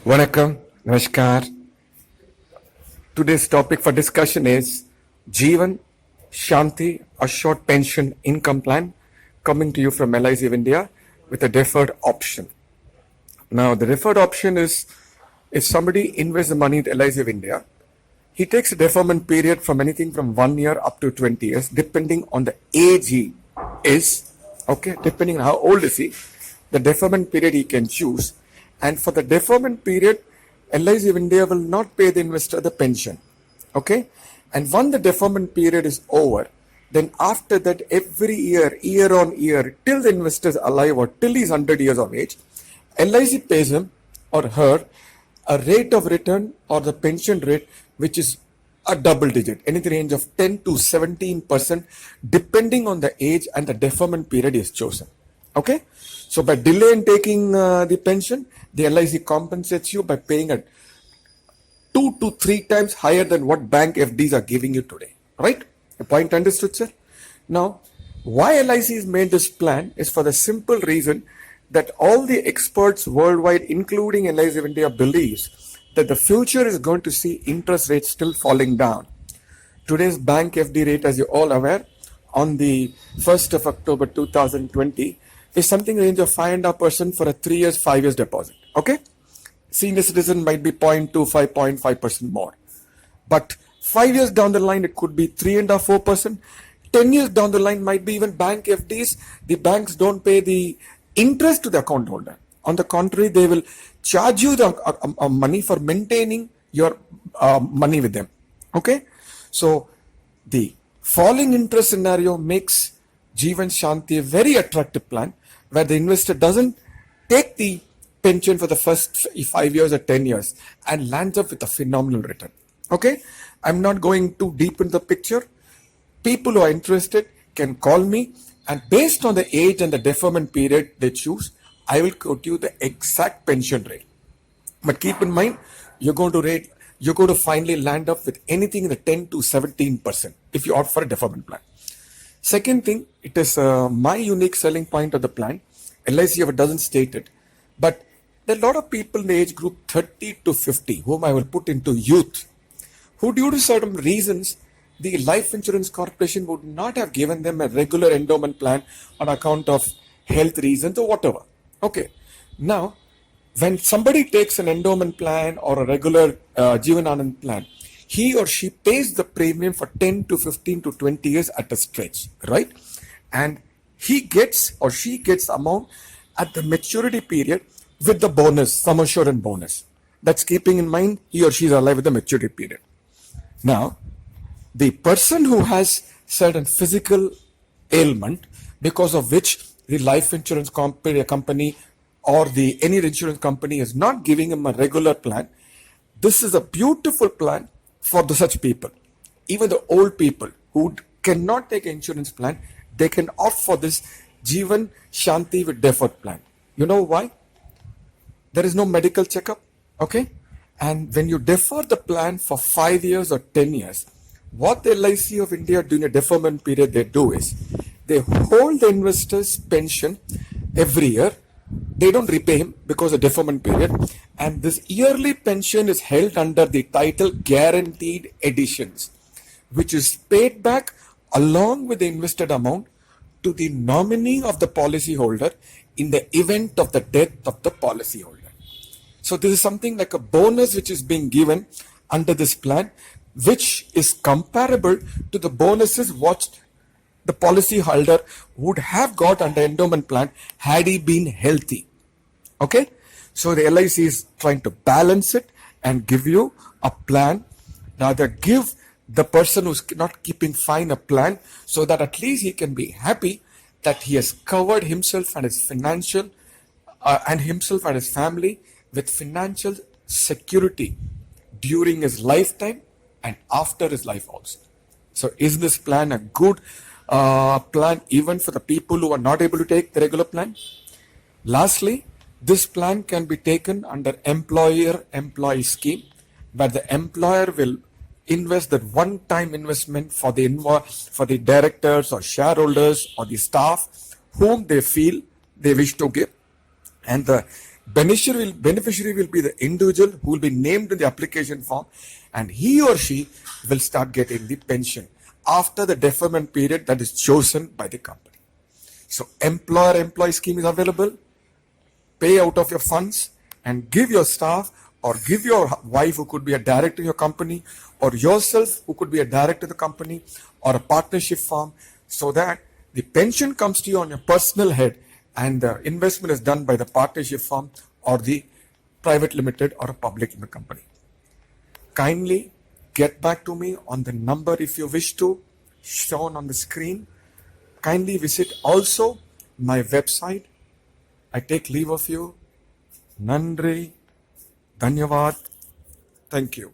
Vanakkam, Namaskar. Today's topic for discussion is Jeevan Shanti Assured Pension Income Plan, coming to you from LIC of India with a deferred option. Now, the deferred option is if somebody invests the money in LIC of India, he takes a deferment period from anything from 1 year up to 20 years, depending on the age he is, okay, depending on how old is he, the deferment period he can choose. And for the deferment period, LIC of India will not pay the investor the pension, okay. And once the deferment period is over, then after that, every year on year, till the investor is alive or till he's 100 years of age, LIC pays him or her a rate of return or the pension rate which is a double digit, anything range of 10 to 17%, depending on the age and the deferment period is chosen. Okay, so by delay in taking the pension, the LIC compensates you by paying a 2 to 3 times higher than what bank FDs are giving you today. Right? The point understood, sir? Now, why LIC has made this plan is for the simple reason that all the experts worldwide, including LIC of India, believes that the future is going to see interest rates still falling down. Today's bank FD rate, as you're all aware, on the 1st of October 2020 is something in the range of 5.5% for a 3 years, 5 years deposit. Okay? Senior citizen might be 0.25, 0.5% more. But 5 years down the line, it could be 3.5%, 4%. 10 years down the line might be even bank FDs. The banks don't pay the interest to the account holder. On the contrary, they will charge you the money for maintaining your money with them. Okay? So, the falling interest scenario makes Jeevan Shanti a very attractive plan where the investor doesn't take the pension for the first 5 years or 10 years and lands up with a phenomenal return. Okay? I'm not going too deep into the picture. People who are interested can call me, and based on the age and the deferment period they choose, I will quote you the exact pension rate. But keep in mind, you're going to finally land up with anything in the 10 to 17% if you opt for a deferment plan. Second thing, it is my unique selling point of the plan. LIC doesn't state it, but there are a lot of people in the age group 30 to 50, whom I will put into youth, who due to certain reasons, the Life Insurance Corporation would not have given them a regular endowment plan on account of health reasons or whatever. Okay, now when somebody takes an endowment plan or a regular Jeevan Anand plan, he or she pays the premium for 10 to 15 to 20 years at a stretch, right? And he gets or she gets amount at the maturity period with the bonus, sum assurance bonus. That's keeping in mind he or she is alive with the maturity period. Now, the person who has certain physical ailment because of which the life insurance company or any insurance company is not giving him a regular plan, this is a beautiful plan for such people. Even the old people who cannot take an insurance plan, they can opt for this Jeevan Shanti with deferred plan. You know why? There is no medical checkup, okay? And when you defer the plan for 5 years or 10 years, what the LIC of India during a deferment period they do is, they hold the investor's pension every year. They don't repay him because of deferment period. And this yearly pension is held under the title Guaranteed Additions, which is paid back along with the invested amount to the nominee of the policyholder in the event of the death of the policyholder. So this is something like a bonus which is being given under this plan, which is comparable to the bonuses what the policyholder would have got under endowment plan had he been healthy. Okay? So the LIC is trying to balance it and give you a plan, rather give the person who's not keeping fine a plan so that at least he can be happy that he has covered himself and his financial and himself and his family with financial security during his lifetime and after his life also. So is this plan a good plan even for the people who are not able to take the regular plan? Lastly, this plan can be taken under employer-employee scheme, where the employer will invest that one-time investment for the directors or shareholders or the staff whom they feel they wish to give, and the Beneficiary will be the individual who will be named in the application form, and he or she will start getting the pension after the deferment period that is chosen by the company. So employer-employee scheme is available. Pay out of your funds and give your staff or give your wife who could be a director in your company, or yourself who could be a director of the company, or a partnership firm, so that the pension comes to you on your personal head and the investment is done by the partnership firm or the private limited or a public limited company. Kindly get back to me on the number if you wish to, shown on the screen. Kindly visit also my website. I take leave of you. Nandri, Dhanyavad. Thank you.